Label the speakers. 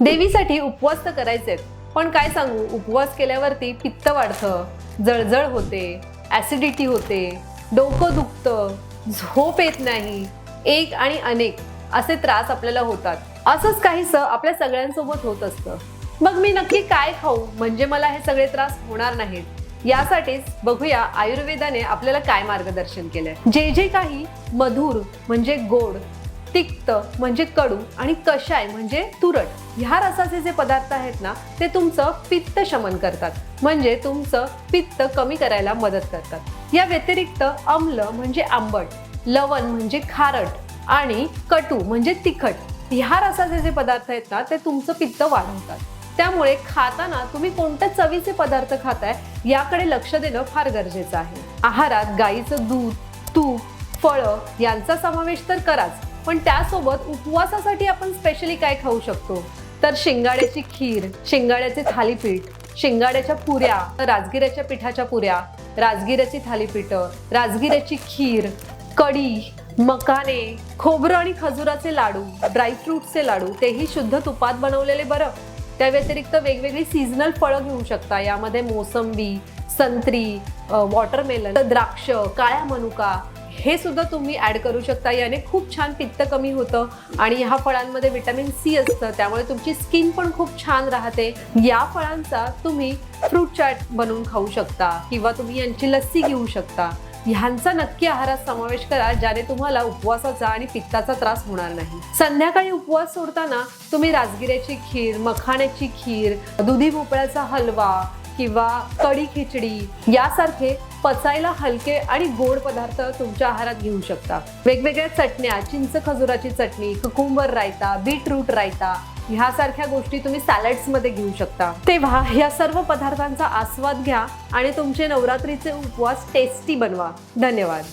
Speaker 1: देवीसाठी उपवास तर करायचेत, पण काय सांगू, उपवास केल्यावरती पित्त वाढतं, जळजळ होते, ऍसिडिटी होते, डोकं दुखतं, झोप येत नाही, एक आणि अनेक असे त्रास आपल्याला होतात. असंच काहीसं आपल्या सगळ्यांसोबत होत असतं. मग मी नक्की काय खाऊ म्हणजे मला हे सगळे त्रास होणार नाहीत, यासाठीच बघूया आयुर्वेदाने आपल्याला काय मार्गदर्शन केलंय. जे जे काही मधुर म्हणजे गोड, तिक्त म्हणजे कडू आणि कषाय म्हणजे तुरट, ह्या रसाचे जे पदार्थ आहेत ना, ते तुमचं पित्त शमन करतात, म्हणजे तुमचं पित्त कमी करायला मदत करतात. या व्यतिरिक्त आम्ल म्हणजे आंबट, लवण म्हणजे खारट आणि कटू म्हणजे तिखट, ह्या रसाचे जे पदार्थ आहेत ना, ते तुमचं पित्त वाढवतात. त्यामुळे खाताना तुम्ही कोणत्या चवीचे पदार्थ खाताय याकडे लक्ष देणं फार गरजेचं आहे. आहारात गाईचं दूध, तूप, फळं यांचा समावेश तर कराच, पण त्यासोबत उपवासासाठी आपण स्पेशली काय खाऊ शकतो तर शिंगाड्याची खीर, शिंगाड्याचे थालीपीठ, शिंगाड्याच्या पुऱ्या, राजगिऱ्याच्या पिठाच्या पुऱ्या, राजगिऱ्याची थालीपीठं, राजगिऱ्याची खीर, कढी, मकाने, खोबरं आणि खजुराचे लाडू, ड्रायफ्रूटचे लाडू, तेही शुद्ध तुपात बनवलेले बरं. त्या व्यतिरिक्त वेगवेगळी सीझनल फळं घेऊ शकता. यामध्ये मोसंबी, संत्री, वॉटरमेलन, द्राक्ष, काळ्या मनुका हे सुद्धा तुम्ही ऍड करू शकता. याने खूप छान पित्त कमी होतं आणि ह्या फळांमध्ये व्हिटॅमिन सी असतं, त्यामुळे तुमची स्किन पण खूप छान राहते. या फळांचा तुम्ही फ्रूट चाट बनवून खाऊ शकता किंवा तुम्ही यांची लस्सी घेऊ शकता. ह्यांचा नक्की आहारात समावेश करा, ज्याने तुम्हाला उपवासाचा आणि पित्ताचा त्रास होणार नाही. संध्याकाळी उपवास सोडताना तुम्ही राजगिऱ्याची खीर, मखाण्याची खीर, दुधी भोपळ्याचा हलवा किंवा कढी खिचडी यासारखे पचायला हलके आणि गोड पदार्थ तुमच्या आहारात घेऊ शकता. वेगवेगळ्या चटण्या, चिंच खजुराची चटणी, कुकुंबर रायता, बीटरूट रायता ह्यासारख्या गोष्टी तुम्ही सॅलड्स मध्ये घेऊ शकता. तेव्हा या सर्व पदार्थांचा आस्वाद घ्या आणि तुमचे नवरात्रीचे उपवास टेस्टी बनवा. धन्यवाद.